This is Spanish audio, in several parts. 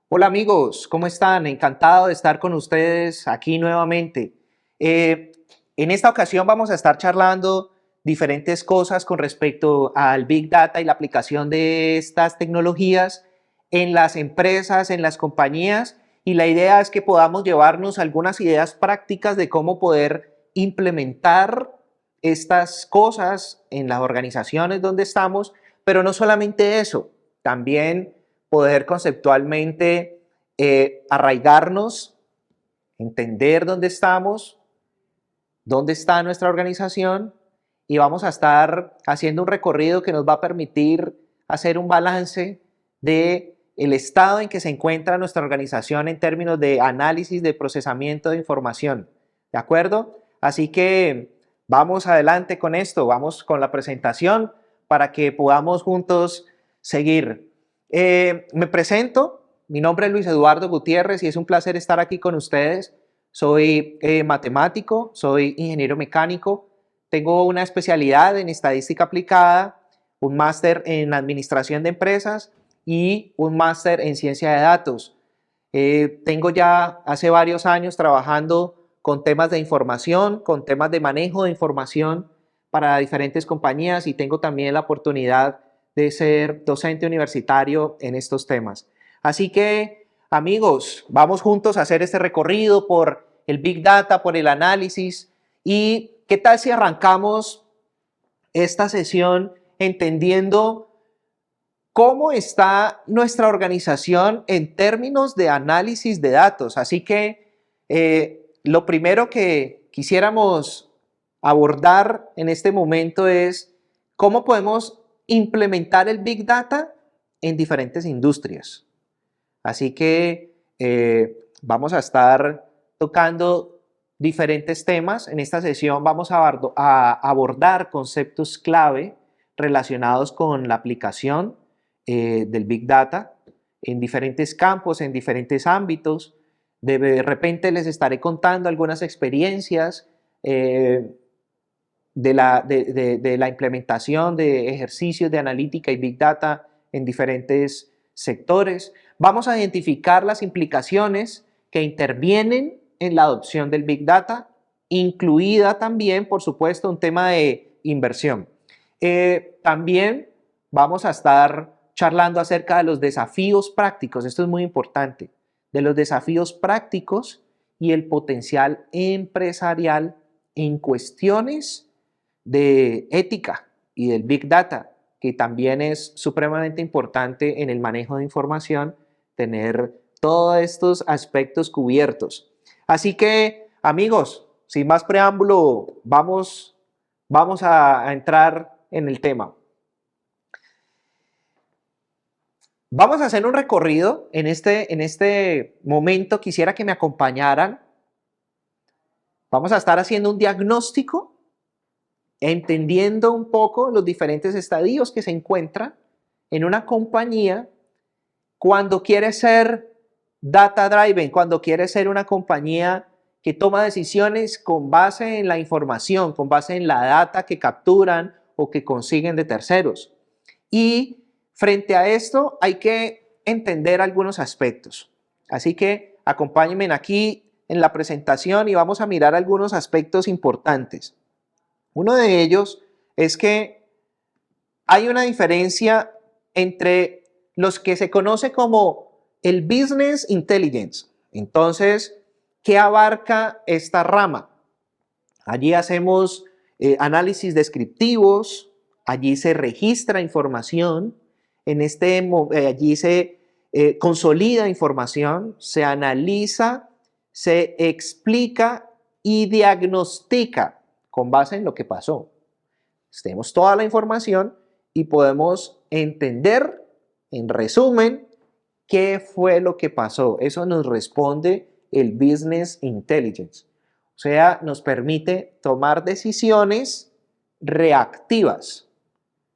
Hola amigos, ¿cómo están? Encantado de estar con ustedes aquí nuevamente. Eh, en esta ocasión vamos a estar charlando diferentes cosas con respecto al Big Data y la aplicación de estas tecnologías en las empresas, en las compañías, y la idea es que podamos llevarnos algunas ideas prácticas de cómo poder implementar estas cosas en las organizaciones donde estamos, pero no solamente eso, también poder conceptualmente arraigarnos, entender dónde está nuestra organización y vamos a estar haciendo un recorrido que nos va a permitir hacer un balance de el estado en que se encuentra nuestra organización en términos de análisis, de procesamiento de información. ¿De acuerdo? Así que vamos adelante con esto, vamos con la presentación para que podamos juntos seguir. Me presento, mi nombre es Luis Eduardo Gutiérrez y es un placer estar aquí con ustedes. Soy matemático, soy ingeniero mecánico, tengo una especialidad en estadística aplicada, un máster en administración de empresas y un máster en ciencia de datos. Tengo ya hace varios años trabajando con temas de información, con temas de manejo de información para diferentes compañías y tengo también la oportunidad de ser docente universitario en estos temas. Así que, amigos, vamos juntos a hacer este recorrido por el Big Data, por el análisis. ¿Y qué tal si arrancamos esta sesión entendiendo cómo está nuestra organización en términos de análisis de datos? Así que lo primero que quisiéramos abordar en este momento es cómo podemos implementar el Big Data en diferentes industrias. Así que vamos a estar tocando diferentes temas. En esta sesión vamos a abordar conceptos clave relacionados con la aplicación del Big Data en diferentes campos, en diferentes ámbitos. De repente les estaré contando algunas experiencias de la implementación de ejercicios de analítica y Big Data en diferentes sectores. Vamos a identificar las implicaciones que intervienen en la adopción del Big Data, incluida también, por supuesto, un tema de inversión. También vamos a estar charlando acerca de los desafíos prácticos, esto es muy importante, de los desafíos prácticos y el potencial empresarial en cuestiones de ética y del Big Data, que también es supremamente importante en el manejo de información, tener todos estos aspectos cubiertos. Así que, amigos, sin más preámbulo, vamos a entrar en el tema. Vamos a hacer un recorrido en este momento. Quisiera que me acompañaran. Vamos a estar haciendo un diagnóstico, entendiendo un poco los diferentes estadios que se encuentran en una compañía cuando quiere ser data driven, cuando quiere ser una compañía que toma decisiones con base en la información, con base en la data que capturan o que consiguen de terceros. Y frente a esto hay que entender algunos aspectos. Así que acompáñenme aquí en la presentación y vamos a mirar algunos aspectos importantes. Uno de ellos es que hay una diferencia entre los que se conoce como el business intelligence. Entonces, ¿qué abarca esta rama? Allí hacemos análisis descriptivos, allí se registra información, allí se consolida información, se analiza, se explica y diagnostica con base en lo que pasó. Tenemos toda la información y podemos entender, en resumen, qué fue lo que pasó. Eso nos responde el Business Intelligence. O sea, nos permite tomar decisiones reactivas.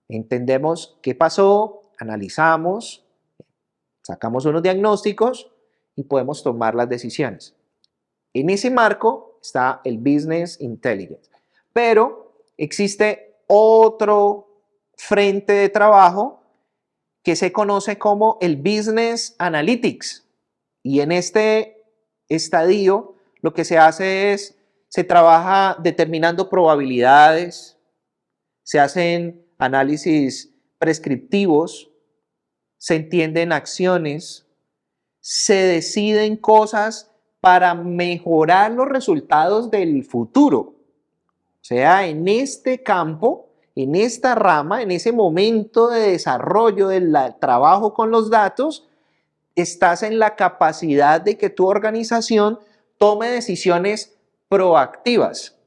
Entendemos qué pasó, analizamos, sacamos unos diagnósticos y podemos tomar las decisiones. En ese marco está el Business Intelligence. Pero existe otro frente de trabajo que se conoce como el Business Analytics. Y en este estadio lo que se hace es, se trabaja determinando probabilidades, se hacen análisis prescriptivos, se entienden acciones, se deciden cosas para mejorar los resultados del futuro. O sea, en este campo, en esta rama, en ese momento de desarrollo del trabajo con los datos, estás en la capacidad de que tu organización tome decisiones proactivas.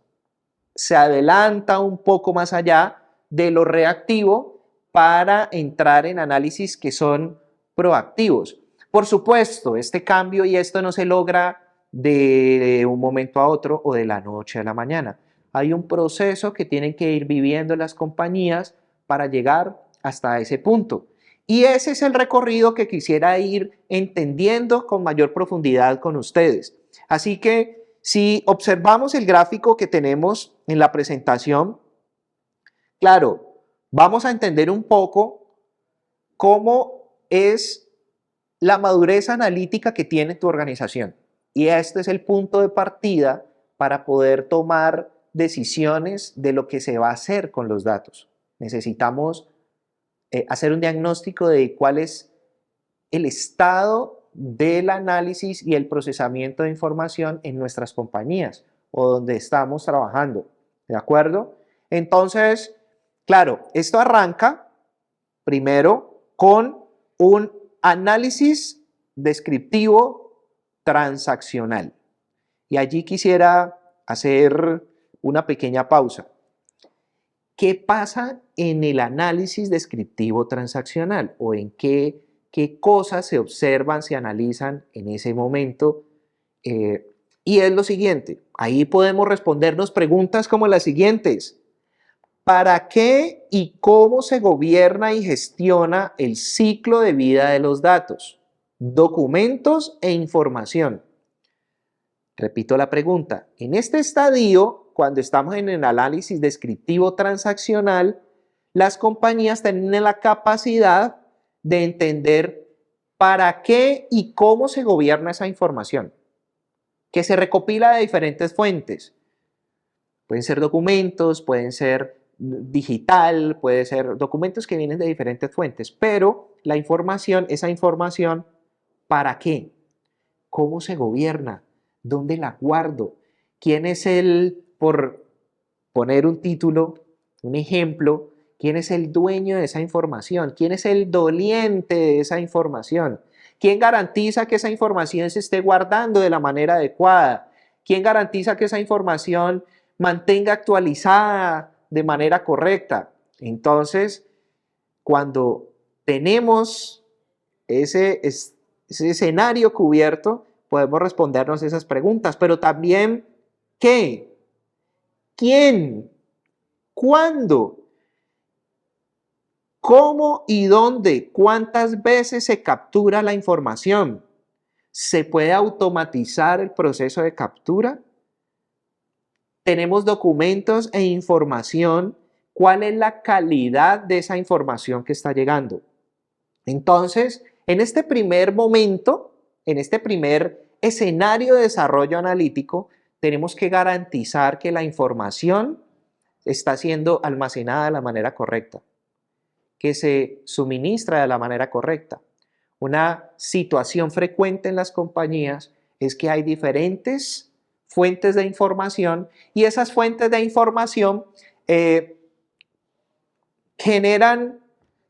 Se adelanta un poco más allá de lo reactivo para entrar en análisis que son proactivos. Por supuesto, este cambio y esto no se logra de un momento a otro o de la noche a la mañana. Hay un proceso que tienen que ir viviendo las compañías para llegar hasta ese punto. Y ese es el recorrido que quisiera ir entendiendo con mayor profundidad con ustedes. Así que si observamos el gráfico que tenemos en la presentación, claro, vamos a entender un poco cómo es la madurez analítica que tiene tu organización. Y este es el punto de partida para poder tomar decisiones de lo que se va a hacer con los datos. Necesitamos hacer un diagnóstico de cuál es el estado del análisis y el procesamiento de información en nuestras compañías o donde estamos trabajando. ¿De acuerdo? Entonces, claro, esto arranca primero con un análisis descriptivo transaccional. Y allí quisiera hacer una pequeña pausa. ¿Qué pasa en el análisis descriptivo transaccional? ¿O en qué cosas se observan, se analizan en ese momento? Y es lo siguiente, ahí podemos respondernos preguntas como las siguientes. ¿Para qué y cómo se gobierna y gestiona el ciclo de vida de los datos, documentos e información? Repito la pregunta. En este estadio, cuando estamos en el análisis descriptivo transaccional, las compañías tienen la capacidad de entender para qué y cómo se gobierna esa información, que se recopila de diferentes fuentes. Pueden ser documentos, pueden ser digital, pueden ser documentos que vienen de diferentes fuentes, pero la información, esa información, ¿para qué? ¿Cómo se gobierna? ¿Dónde la guardo? ¿Quién es por poner un título, un ejemplo, quién es el dueño de esa información? ¿Quién es el doliente de esa información? ¿Quién garantiza que esa información se esté guardando de la manera adecuada? ¿Quién garantiza que esa información mantenga actualizada de manera correcta? Entonces, cuando tenemos ese escenario cubierto, podemos respondernos esas preguntas, pero también, ¿qué? ¿Quién? ¿Cuándo? ¿Cómo y dónde? ¿Cuántas veces se captura la información? ¿Se puede automatizar el proceso de captura? ¿Tenemos documentos e información? ¿Cuál es la calidad de esa información que está llegando? Entonces, en este primer momento, en este primer escenario de desarrollo analítico, tenemos que garantizar que la información está siendo almacenada de la manera correcta, que se suministra de la manera correcta. Una situación frecuente en las compañías es que hay diferentes fuentes de información y esas fuentes de información generan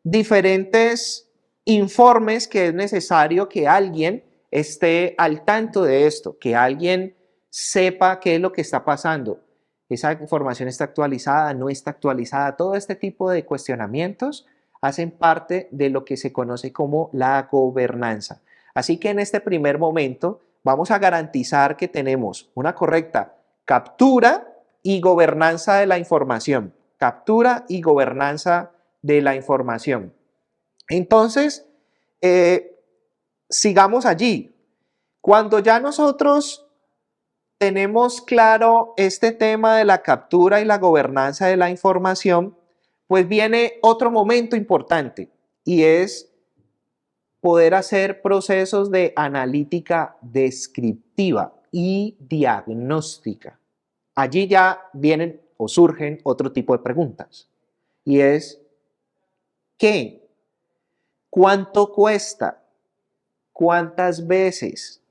diferentes informes que es necesario que alguien esté al tanto de esto, que alguien sepa qué es lo que está pasando. Esa información está actualizada, no está actualizada. Todo este tipo de cuestionamientos hacen parte de lo que se conoce como la gobernanza. Así que en este primer momento vamos a garantizar que tenemos una correcta captura y gobernanza de la información. Captura y gobernanza de la información. Entonces, sigamos allí. Cuando ya nosotros tenemos claro este tema de la captura y la gobernanza de la información, pues viene otro momento importante y es poder hacer procesos de analítica descriptiva y diagnóstica. Allí ya vienen o surgen otro tipo de preguntas. Y es, ¿qué? ¿Cuánto cuesta? ¿Cuántas veces?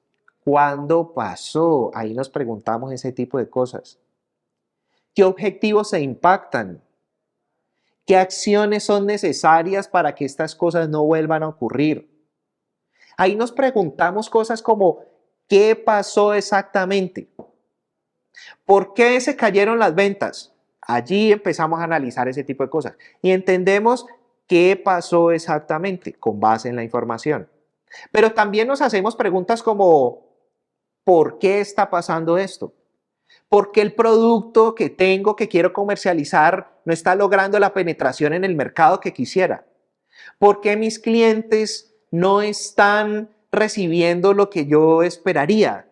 ¿Cuándo pasó? Ahí nos preguntamos ese tipo de cosas. ¿Qué objetivos se impactan? ¿Qué acciones son necesarias para que estas cosas no vuelvan a ocurrir? Ahí nos preguntamos cosas como, ¿qué pasó exactamente? ¿Por qué se cayeron las ventas? Allí empezamos a analizar ese tipo de cosas y entendemos qué pasó exactamente con base en la información. Pero también nos hacemos preguntas como, ¿por qué está pasando esto? ¿Por qué el producto que tengo, que quiero comercializar, no está logrando la penetración en el mercado que quisiera? ¿Por qué mis clientes no están recibiendo lo que yo esperaría?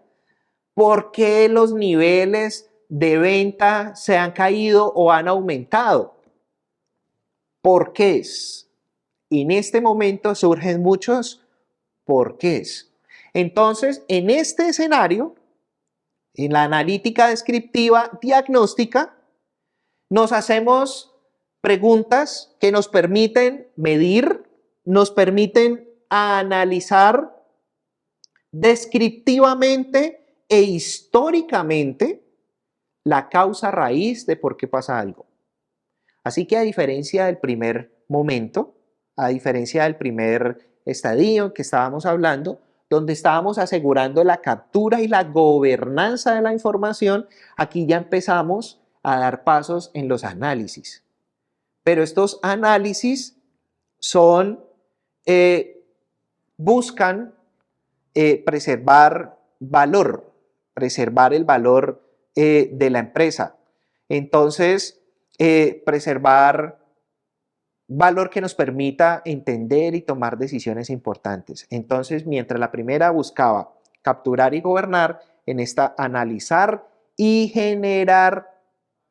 ¿Por qué los niveles de venta se han caído o han aumentado? ¿Por qué? En este momento surgen muchos porqués. Entonces, en este escenario, en la analítica descriptiva diagnóstica, nos hacemos preguntas que nos permiten medir, nos permiten analizar descriptivamente e históricamente la causa raíz de por qué pasa algo. Así que a diferencia del primer momento, a diferencia del primer estadio que estábamos hablando, donde estábamos asegurando la captura y la gobernanza de la información, aquí ya empezamos a dar pasos en los análisis. Pero estos análisis son, buscan preservar valor, preservar el valor de la empresa. Entonces, preservar valor que nos permita entender y tomar decisiones importantes. Entonces, mientras la primera buscaba capturar y gobernar, en esta analizar y generar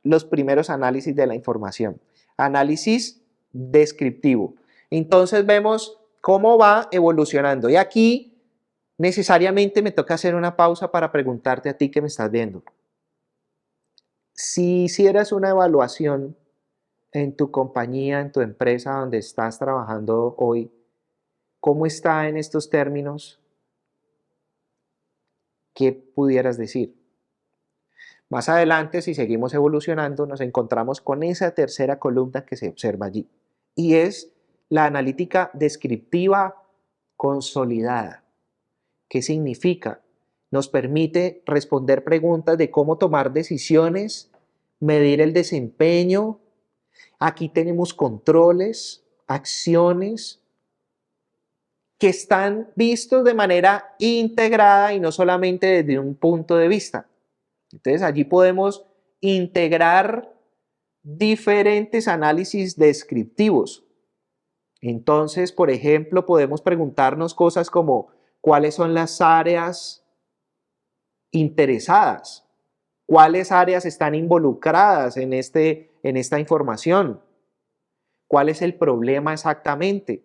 los primeros análisis de la información. Análisis descriptivo. Entonces vemos cómo va evolucionando. Y aquí necesariamente me toca hacer una pausa para preguntarte a ti que me estás viendo. Si hicieras una evaluación en tu compañía, en tu empresa donde estás trabajando hoy, ¿cómo está en estos términos? ¿Qué pudieras decir? Más adelante, si seguimos evolucionando, nos encontramos con esa tercera columna que se observa allí, y es la analítica descriptiva consolidada. ¿Qué significa? Nos permite responder preguntas de cómo tomar decisiones, medir el desempeño. Aquí tenemos controles, acciones que están vistos de manera integrada y no solamente desde un punto de vista. Entonces allí podemos integrar diferentes análisis descriptivos. Entonces, por ejemplo, podemos preguntarnos cosas como ¿cuáles son las áreas interesadas? ¿Cuáles áreas están involucradas en esta información? ¿Cuál es el problema exactamente?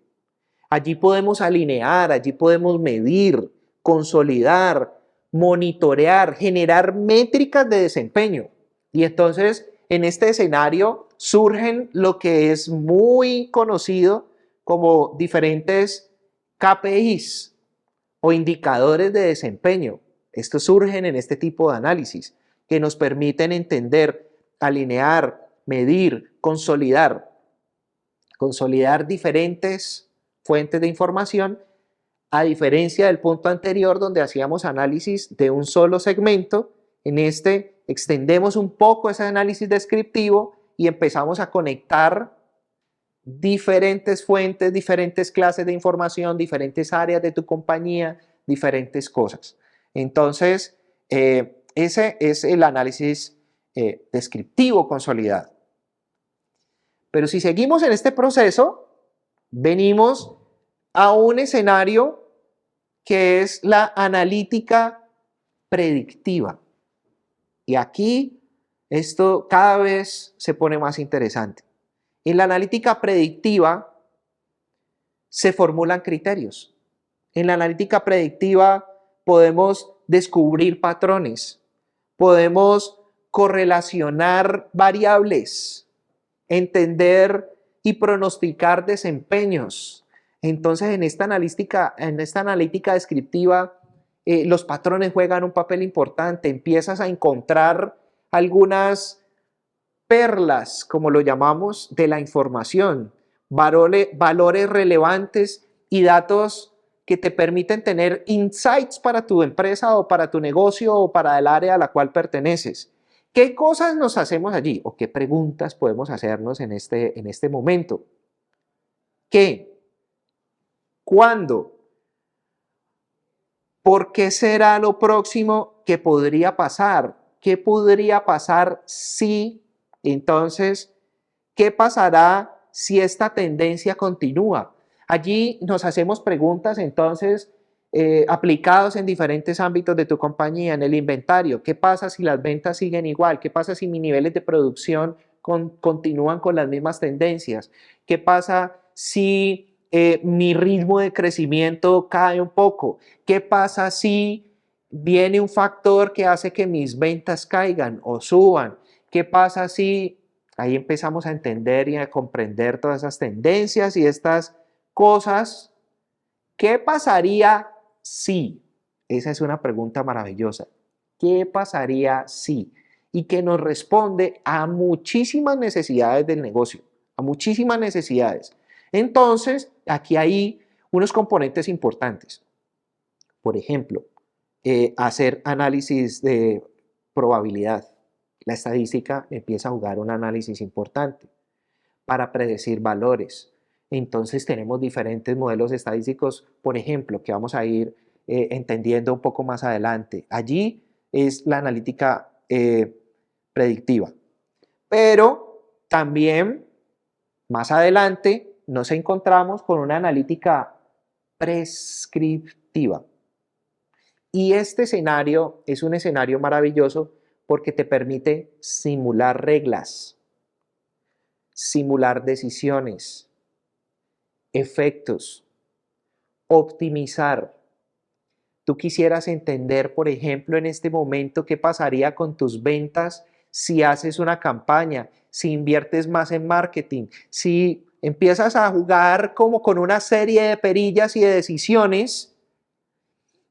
Allí podemos alinear, allí podemos medir, consolidar, monitorear, generar métricas de desempeño. Y entonces, en este escenario surgen lo que es muy conocido como diferentes KPIs o indicadores de desempeño. Estos surgen en este tipo de análisis que nos permiten entender, alinear, medir, consolidar diferentes fuentes de información, a diferencia del punto anterior donde hacíamos análisis de un solo segmento. En este extendemos un poco ese análisis descriptivo y empezamos a conectar diferentes fuentes, diferentes clases de información, diferentes áreas de tu compañía, diferentes cosas. Entonces, ese es el análisis descriptivo consolidado. Pero si seguimos en este proceso, venimos a un escenario que es la analítica predictiva. Y aquí esto cada vez se pone más interesante. En la analítica predictiva se formulan criterios. En la analítica predictiva podemos descubrir patrones, podemos correlacionar variables, entender y pronosticar desempeños. Entonces, en esta analítica descriptiva, los patrones juegan un papel importante. Empiezas a encontrar algunas perlas, como lo llamamos, de la información, valores relevantes y datos que te permiten tener insights para tu empresa o para tu negocio o para el área a la cual perteneces. ¿Qué cosas nos hacemos allí o qué preguntas podemos hacernos en este momento? ¿Qué? ¿Cuándo? ¿Por qué será lo próximo que podría pasar? ¿Qué podría pasar si? Entonces, ¿qué pasará si esta tendencia continúa? Allí nos hacemos preguntas entonces aplicados en diferentes ámbitos de tu compañía, en el inventario. ¿Qué pasa si las ventas siguen igual? ¿Qué pasa si mis niveles de producción continúan con las mismas tendencias? ¿Qué pasa si mi ritmo de crecimiento cae un poco? ¿Qué pasa si viene un factor que hace que mis ventas caigan o suban? ¿Qué pasa si ahí empezamos a entender y a comprender todas esas tendencias y estas cosas? ¿Qué pasaría si? Esa es una pregunta maravillosa. ¿Qué pasaría si? Y que nos responde a muchísimas necesidades del negocio, a muchísimas necesidades. Entonces, aquí hay unos componentes importantes. Por ejemplo, hacer análisis de probabilidad. La estadística empieza a jugar un análisis importante para predecir valores. Entonces tenemos diferentes modelos estadísticos, por ejemplo, que vamos a ir entendiendo un poco más adelante. Allí es la analítica predictiva. Pero también más adelante nos encontramos con una analítica prescriptiva. Y este escenario es un escenario maravilloso porque te permite simular reglas, simular decisiones, efectos, optimizar. Tú quisieras entender, por ejemplo, en este momento qué pasaría con tus ventas si haces una campaña, si inviertes más en marketing, si empiezas a jugar como con una serie de perillas y de decisiones.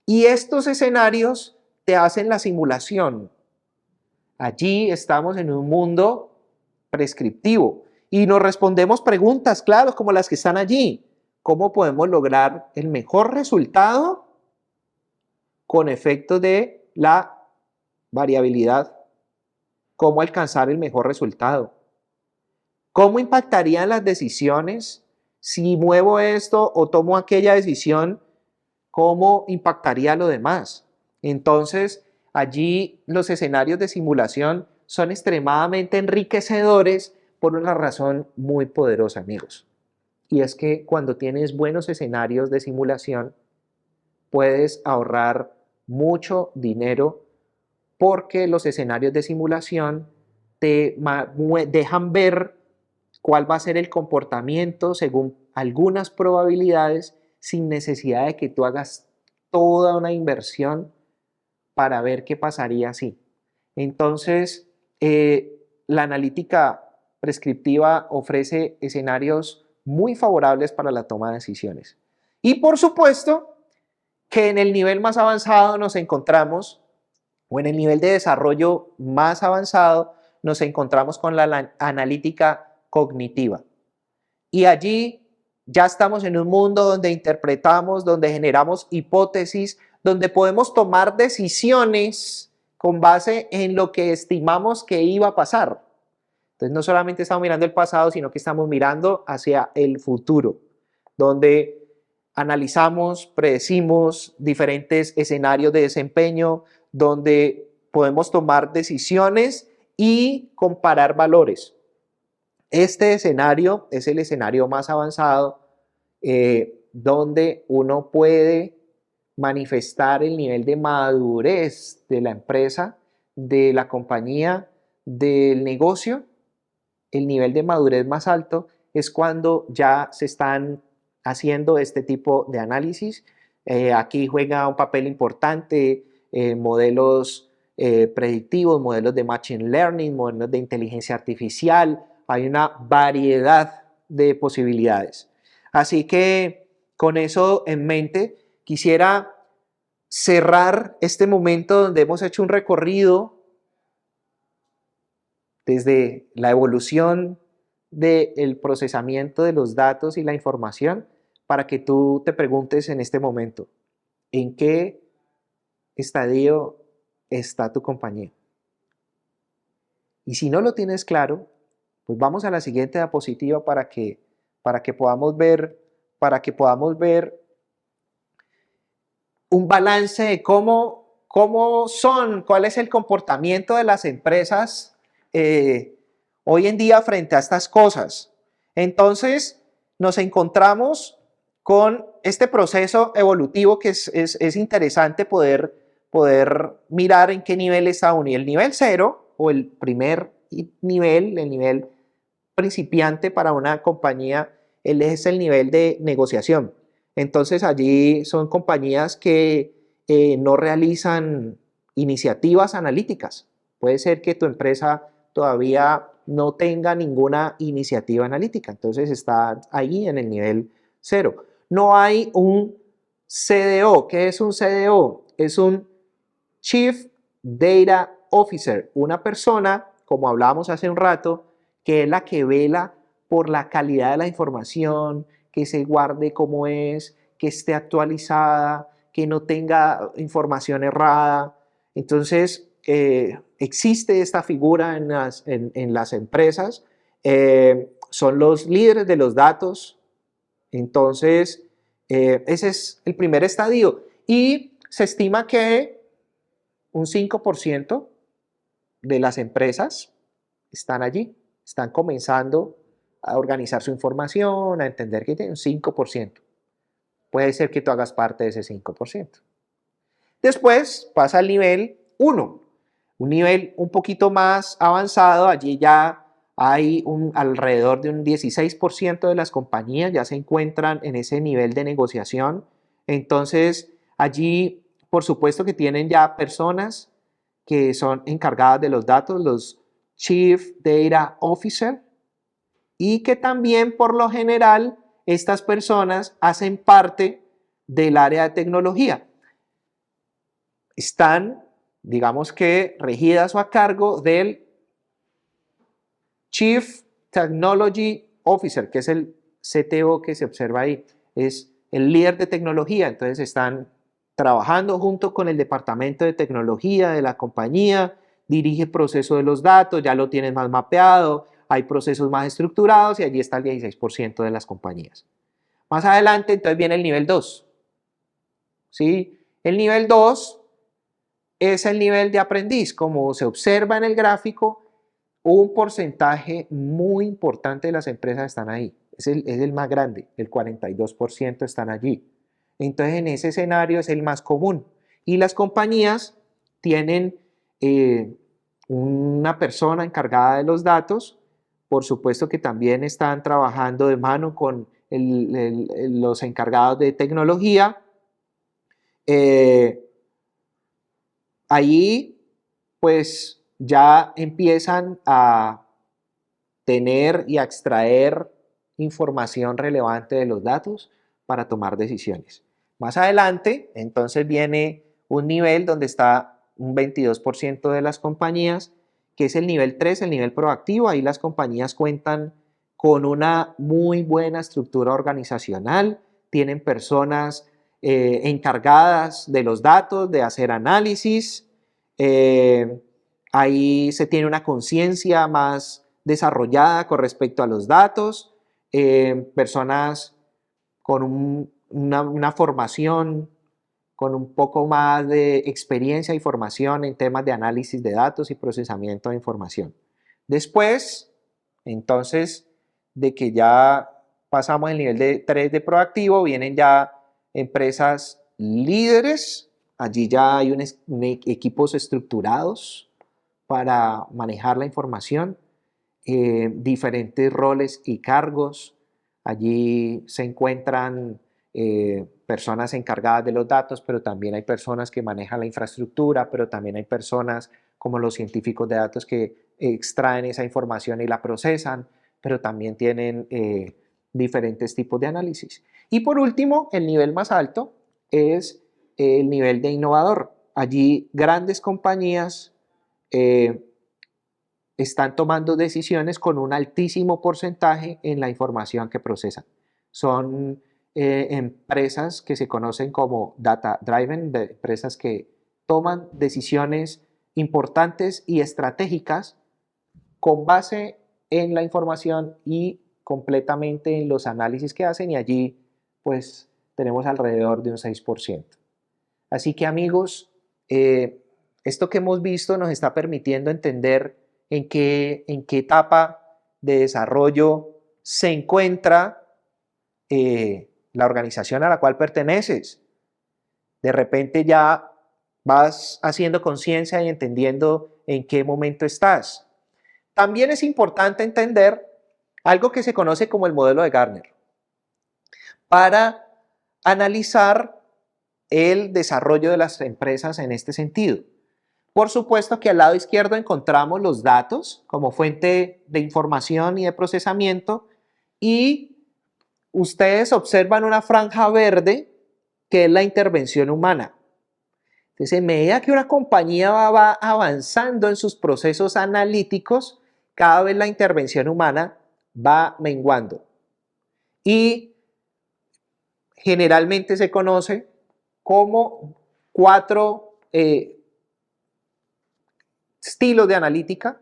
Y estos escenarios te hacen la simulación. Allí estamos en un mundo prescriptivo y nos respondemos preguntas, claro, como las que están allí. ¿Cómo podemos lograr el mejor resultado con efectos de la variabilidad? ¿Cómo alcanzar el mejor resultado? ¿Cómo impactarían las decisiones si muevo esto o tomo aquella decisión? ¿Cómo impactaría lo demás? Entonces, allí los escenarios de simulación son extremadamente enriquecedores por una razón muy poderosa, amigos. Y es que cuando tienes buenos escenarios de simulación, puedes ahorrar mucho dinero porque los escenarios de simulación te dejan ver cuál va a ser el comportamiento según algunas probabilidades sin necesidad de que tú hagas toda una inversión para ver qué pasaría así. Entonces, la analítica prescriptiva ofrece escenarios muy favorables para la toma de decisiones. Y por supuesto que en el nivel más avanzado nos encontramos, o en el nivel de desarrollo más avanzado, nos encontramos con la analítica cognitiva. Y allí ya estamos en un mundo donde interpretamos, donde generamos hipótesis, donde podemos tomar decisiones con base en lo que estimamos que iba a pasar. Entonces no solamente estamos mirando el pasado, sino que estamos mirando hacia el futuro, donde analizamos, predecimos diferentes escenarios de desempeño, donde podemos tomar decisiones y comparar valores. Este escenario es el escenario más avanzado donde uno puede manifestar el nivel de madurez de la empresa, de la compañía, del negocio. El nivel de madurez más alto es cuando ya se están haciendo este tipo de análisis Aquí juega un papel importante modelos predictivos, modelos de machine learning, modelos de inteligencia artificial. Hay una variedad de posibilidades. Así que con eso en mente, quisiera cerrar este momento donde hemos hecho un recorrido desde la evolución del procesamiento de los datos y la información para que tú te preguntes en este momento, ¿en qué estadio está tu compañía? Y si no lo tienes claro, pues vamos a la siguiente diapositiva para que podamos ver, un balance de cómo son, cuál es el comportamiento de las empresas hoy en día frente a estas cosas. Entonces, nos encontramos con este proceso evolutivo que es interesante poder mirar en qué nivel está uno. Y el nivel 0, o el primer nivel, el nivel principiante para una compañía, es el nivel de negociación. Entonces allí son compañías que no realizan iniciativas analíticas. Puede ser que tu empresa todavía no tenga ninguna iniciativa analítica, entonces está ahí en el nivel 0. No hay un CDO. ¿Qué es un CDO? Es un Chief Data Officer, una persona, como hablábamos hace un rato, que es la que vela por la calidad de la información, que se guarde como es, que esté actualizada, que no tenga información errada. Entonces, existe esta figura en las empresas, son los líderes de los datos. Entonces, ese es el primer estadio. Y se estima que un 5% de las empresas están allí, están comenzando a organizar su información, a entender que tiene un 5%. Puede ser que tú hagas parte de ese 5%. Después pasa al nivel 1, un nivel un poquito más avanzado. Allí ya hay alrededor de un 16% de las compañías ya se encuentran en ese nivel de negociación. Entonces, allí, por supuesto que tienen ya personas que son encargadas de los datos, los Chief Data Officer, y que también por lo general estas personas hacen parte del área de tecnología. Están, digamos que, regidas o a cargo del Chief Technology Officer, que es el CTO que se observa ahí, es el líder de tecnología. Entonces están trabajando junto con el departamento de tecnología de la compañía, dirige el proceso de los datos, ya lo tienes más mapeado, hay procesos más estructurados y allí está el 16% de las compañías. Más adelante entonces viene el nivel 2. ¿Sí? El nivel 2 es el nivel de aprendiz. Como se observa en el gráfico, un porcentaje muy importante de las empresas están ahí. Es el más grande, el 42% están allí. Entonces, en ese escenario es el más común. Y las compañías tienen una persona encargada de los datos. Por supuesto que también están trabajando de mano con los encargados de tecnología. Allí, pues, ya empiezan a tener y a extraer información relevante de los datos para tomar decisiones. Más adelante, entonces viene un nivel donde está un 22% de las compañías, que es el nivel 3, el nivel proactivo. Ahí las compañías cuentan con una muy buena estructura organizacional, tienen personas encargadas de los datos, de hacer análisis. Ahí se tiene una conciencia más desarrollada con respecto a los datos, personas con una formación, con un poco más de experiencia y formación en temas de análisis de datos y procesamiento de información. Después, entonces, de que ya pasamos el nivel de 3 de proactivo, vienen ya empresas líderes. Allí ya hay equipos estructurados para manejar la información, diferentes roles y cargos. Allí se encuentran personas encargadas de los datos, pero también hay personas que manejan la infraestructura, pero también hay personas como los científicos de datos que extraen esa información y la procesan, pero también tienen diferentes tipos de análisis. Y por último, el nivel más alto es el nivel de innovador. Allí grandes compañías están tomando decisiones con un altísimo porcentaje en la información que procesan. Son empresas que se conocen como data driven, empresas que toman decisiones importantes y estratégicas con base en la información y completamente en los análisis que hacen, y allí pues tenemos alrededor de un 6%. Así que amigos, esto que hemos visto nos está permitiendo entender en qué etapa de desarrollo se encuentra la organización a la cual perteneces. De repente ya vas haciendo conciencia y entendiendo en qué momento estás. También es importante entender algo que se conoce como el modelo de Gartner para analizar el desarrollo de las empresas en este sentido. Por supuesto que al lado izquierdo encontramos los datos como fuente de información y de procesamiento, y ustedes observan una franja verde que es la intervención humana. Entonces, en medida que una compañía va avanzando en sus procesos analíticos, cada vez la intervención humana va menguando. Y generalmente se conoce como 4 estilos de analítica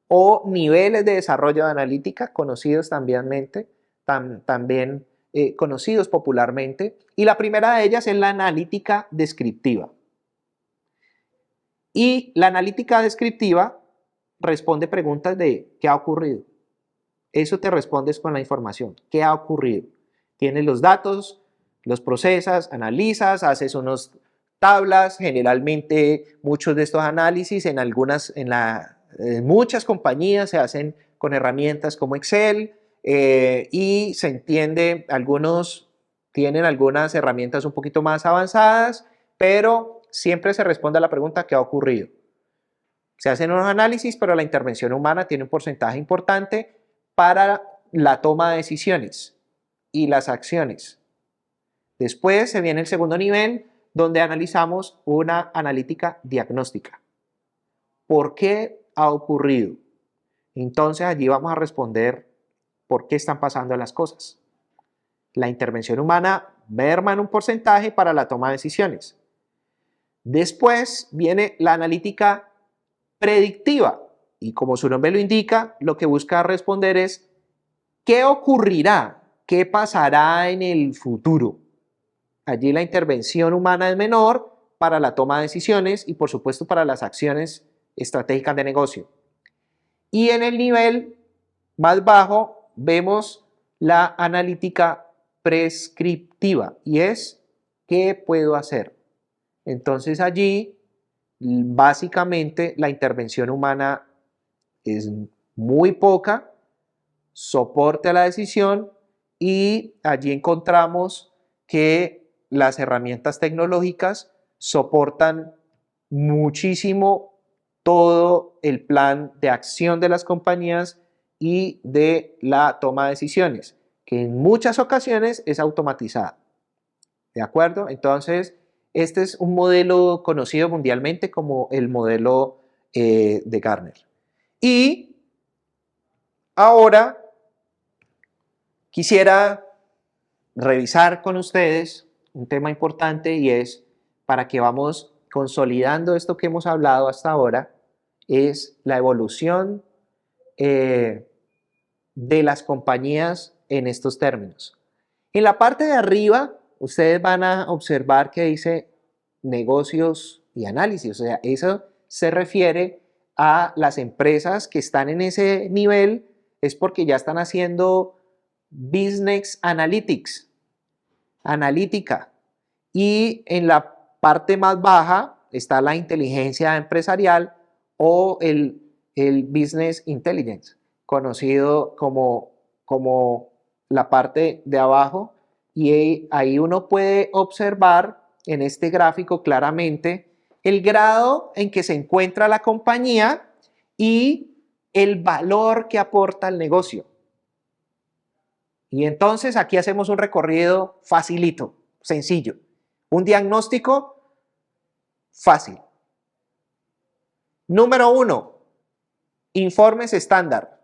o niveles de desarrollo de analítica, conocidos también conocidos popularmente. Y la primera de ellas es la analítica descriptiva. Y la analítica descriptiva responde preguntas de ¿qué ha ocurrido? Eso te respondes con la información. ¿Qué ha ocurrido? Tienes los datos, los procesas, analizas, haces unas tablas. Generalmente muchos de estos análisis en muchas compañías se hacen con herramientas como Excel, y se entiende, algunos tienen algunas herramientas un poquito más avanzadas, pero siempre se responde a la pregunta ¿qué ha ocurrido? Se hacen unos análisis, pero la intervención humana tiene un porcentaje importante para la toma de decisiones y las acciones. Después se viene el segundo nivel, donde analizamos una analítica diagnóstica. ¿Por qué ha ocurrido? Entonces allí vamos a responder por qué están pasando las cosas. La intervención humana merma en un porcentaje para la toma de decisiones. Después viene la analítica predictiva, y como su nombre lo indica, lo que busca responder es ¿qué ocurrirá? ¿Qué pasará en el futuro? Allí la intervención humana es menor para la toma de decisiones y por supuesto para las acciones estratégicas de negocio. Y en el nivel más bajo vemos la analítica prescriptiva, y es ¿qué puedo hacer? Entonces allí básicamente la intervención humana es muy poca, soporte a la decisión, y allí encontramos que las herramientas tecnológicas soportan muchísimo todo el plan de acción de las compañías y de la toma de decisiones, que en muchas ocasiones es automatizada. ¿De acuerdo? Entonces, este es un modelo conocido mundialmente como el modelo de Gartner. Y ahora quisiera revisar con ustedes un tema importante, y es, para que vamos consolidando esto que hemos hablado hasta ahora, es la evolución de las compañías en estos términos. En la parte de arriba, ustedes van a observar que dice negocios y análisis. O sea, eso se refiere a las empresas que están en ese nivel, es porque ya están haciendo business analytics, analítica. Y en la parte más baja está la inteligencia empresarial o el business intelligence, conocido como la parte de abajo, y ahí uno puede observar en este gráfico claramente el grado en que se encuentra la compañía y el valor que aporta el negocio. Y entonces aquí hacemos un recorrido facilito, sencillo. Un diagnóstico fácil. Número 1, informes estándar.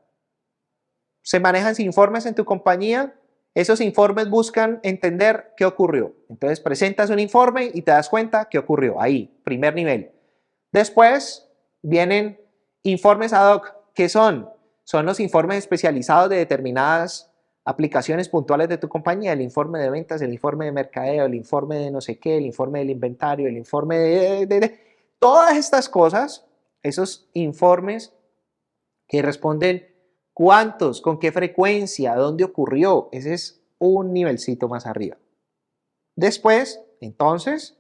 ¿Se manejan informes en tu compañía? Esos informes buscan entender qué ocurrió. Entonces presentas un informe y te das cuenta qué ocurrió. Ahí, primer nivel. Después vienen informes ad hoc. ¿Qué son? Son los informes especializados de determinadas aplicaciones puntuales de tu compañía. El informe de ventas, el informe de mercadeo, el informe de no sé qué, el informe del inventario, el informe de todas estas cosas, esos informes que responden cuántos, con qué frecuencia, dónde ocurrió. Ese es un nivelcito más arriba. Después, entonces,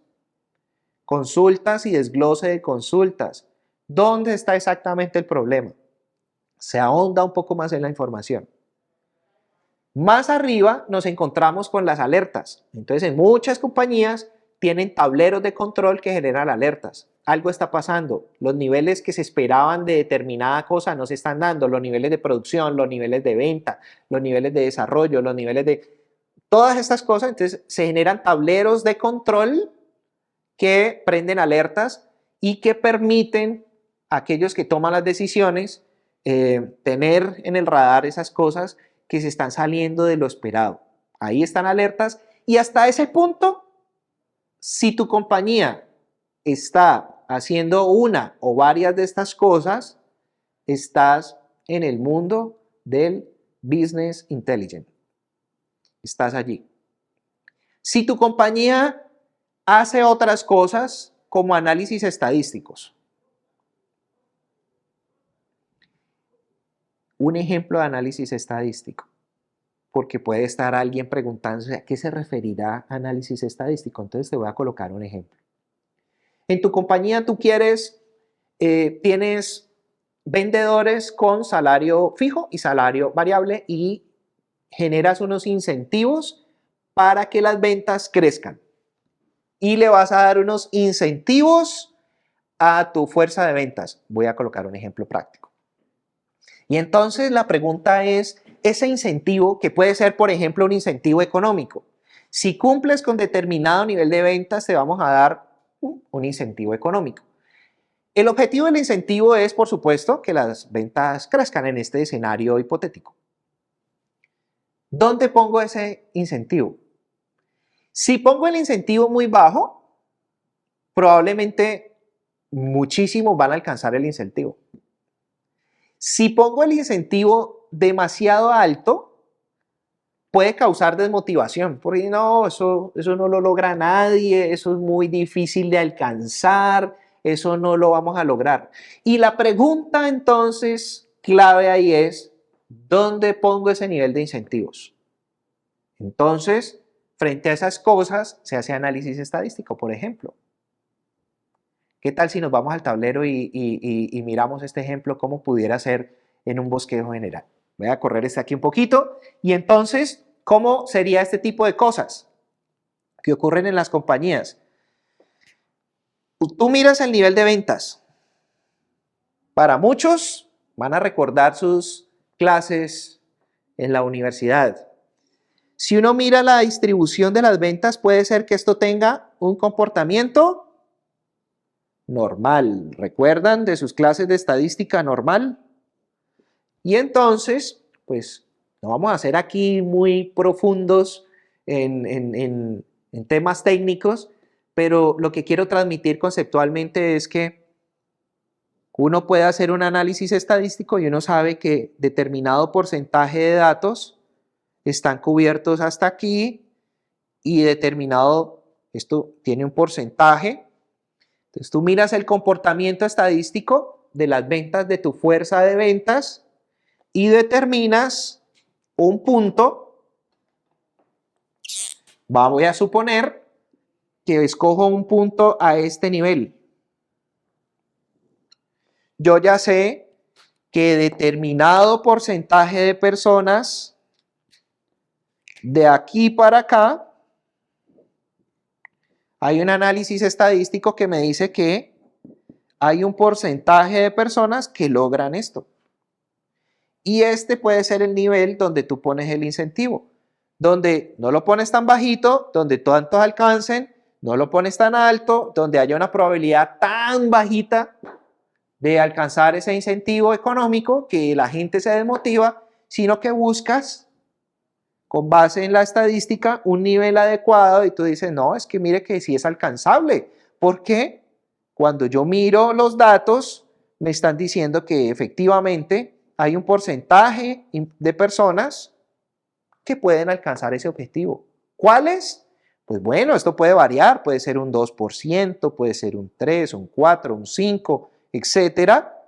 consultas y desglose de consultas. ¿Dónde está exactamente el problema? Se ahonda un poco más en la información. Más arriba nos encontramos con las alertas. Entonces, en muchas compañías tienen tableros de control que generan alertas. Algo está pasando. Los niveles que se esperaban de determinada cosa no se están dando. Los niveles de producción, los niveles de venta, los niveles de desarrollo, los niveles de... Todas estas cosas, entonces se generan tableros de control que prenden alertas y que permiten a aquellos que toman las decisiones tener en el radar esas cosas que se están saliendo de lo esperado. Ahí están alertas y hasta ese punto, si tu compañía está haciendo una o varias de estas cosas, estás en el mundo del business intelligence. Estás allí. Si tu compañía hace otras cosas como análisis estadísticos. Un ejemplo de análisis estadístico, porque puede estar alguien preguntándose a qué se referirá análisis estadístico. Entonces te voy a colocar un ejemplo. En tu compañía tú tienes vendedores con salario fijo y salario variable y generas unos incentivos para que las ventas crezcan. Y le vas a dar unos incentivos a tu fuerza de ventas. Voy a colocar un ejemplo práctico. Y entonces la pregunta es, ese incentivo, que puede ser, por ejemplo, un incentivo económico. Si cumples con determinado nivel de ventas, te vamos a dar un incentivo económico. El objetivo del incentivo es, por supuesto, que las ventas crezcan en este escenario hipotético. ¿Dónde pongo ese incentivo? Si pongo el incentivo muy bajo, probablemente muchísimos van a alcanzar el incentivo. Si pongo el incentivo demasiado alto, puede causar desmotivación, porque no, eso no lo logra nadie, eso es muy difícil de alcanzar, eso no lo vamos a lograr. Y la pregunta entonces clave ahí es, ¿dónde pongo ese nivel de incentivos? Entonces, frente a esas cosas, se hace análisis estadístico, por ejemplo. ¿Qué tal si nos vamos al tablero y miramos este ejemplo, cómo pudiera ser en un bosquejo general? Voy a correr este aquí un poquito. Y entonces, ¿cómo sería este tipo de cosas que ocurren en las compañías? Tú miras el nivel de ventas. Para muchos van a recordar sus clases en la universidad. Si uno mira la distribución de las ventas, puede ser que esto tenga un comportamiento normal. ¿Recuerdan de sus clases de estadística normal? Y entonces, pues, no vamos a ser aquí muy profundos en temas técnicos, pero lo que quiero transmitir conceptualmente es que uno puede hacer un análisis estadístico y uno sabe que determinado porcentaje de datos están cubiertos hasta aquí y determinado, esto tiene un porcentaje. Entonces tú miras el comportamiento estadístico de las ventas de tu fuerza de ventas y determinas un punto. Voy a suponer que escojo un punto a este nivel. Yo ya sé que determinado porcentaje de personas de aquí para acá, hay un análisis estadístico que me dice que hay un porcentaje de personas que logran esto. Y este puede ser el nivel donde tú pones el incentivo, donde no lo pones tan bajito, donde tantos alcancen, no lo pones tan alto, donde haya una probabilidad tan bajita de alcanzar ese incentivo económico que la gente se desmotiva, sino que buscas con base en la estadística un nivel adecuado y tú dices, no, es que mire que sí es alcanzable. ¿Por qué? Cuando yo miro los datos, me están diciendo que efectivamente hay un porcentaje de personas que pueden alcanzar ese objetivo. ¿Cuáles? Pues bueno, esto puede variar, puede ser un 2%, puede ser un 3, un 4, un 5, etcétera.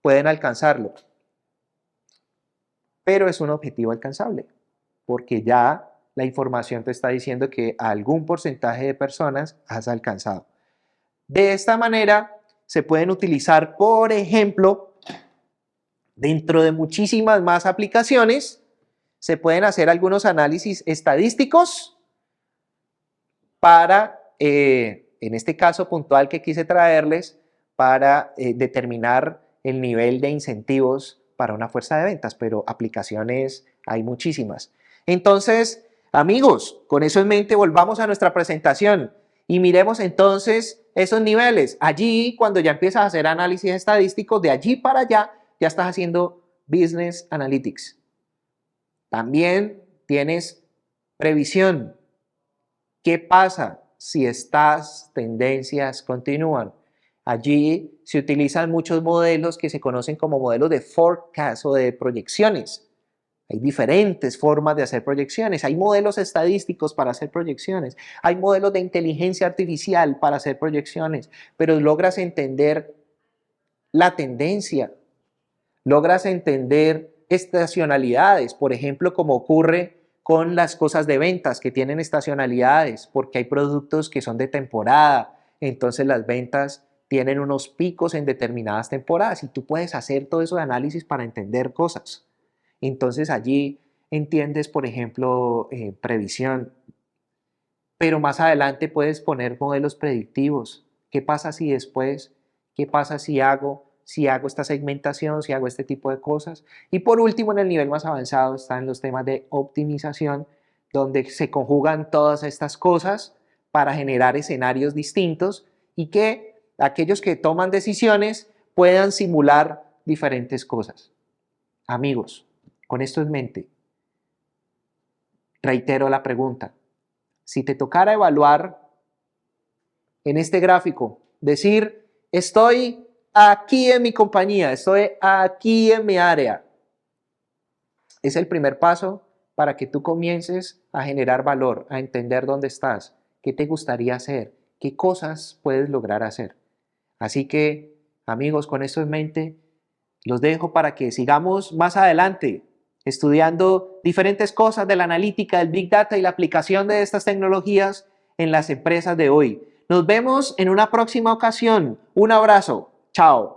Pueden alcanzarlo. Pero es un objetivo alcanzable, porque ya la información te está diciendo que algún porcentaje de personas has alcanzado. De esta manera se pueden utilizar, por ejemplo, dentro de muchísimas más aplicaciones, se pueden hacer algunos análisis estadísticos para, en este caso puntual que quise traerles, para determinar el nivel de incentivos para una fuerza de ventas, pero aplicaciones hay muchísimas. Entonces, amigos, con eso en mente, volvamos a nuestra presentación y miremos entonces esos niveles. Allí, cuando ya empiezas a hacer análisis estadísticos, de allí para allá, ya estás haciendo Business Analytics. También tienes previsión. ¿Qué pasa si estas tendencias continúan? Allí se utilizan muchos modelos que se conocen como modelos de forecast o de proyecciones. Hay diferentes formas de hacer proyecciones. Hay modelos estadísticos para hacer proyecciones. Hay modelos de inteligencia artificial para hacer proyecciones. Pero logras entender la tendencia. Logras entender estacionalidades. Por ejemplo, como ocurre con las cosas de ventas que tienen estacionalidades, porque hay productos que son de temporada. Entonces las ventas tienen unos picos en determinadas temporadas y tú puedes hacer todo eso de análisis para entender cosas. Entonces allí entiendes, por ejemplo, previsión, pero más adelante puedes poner modelos predictivos. ¿Qué pasa si después? ¿Qué pasa si hago esta segmentación, si hago este tipo de cosas? Y por último, en el nivel más avanzado están los temas de optimización, donde se conjugan todas estas cosas para generar escenarios distintos y que aquellos que toman decisiones puedan simular diferentes cosas. Amigos, con esto en mente, reitero la pregunta. Si te tocara evaluar en este gráfico, decir, estoy aquí en mi compañía, estoy aquí en mi área, es el primer paso para que tú comiences a generar valor, a entender dónde estás, qué te gustaría hacer, qué cosas puedes lograr hacer. Así que, amigos, con esto en mente, los dejo para que sigamos más adelante estudiando diferentes cosas de la analítica, del Big Data y la aplicación de estas tecnologías en las empresas de hoy. Nos vemos en una próxima ocasión. Un abrazo. Chao.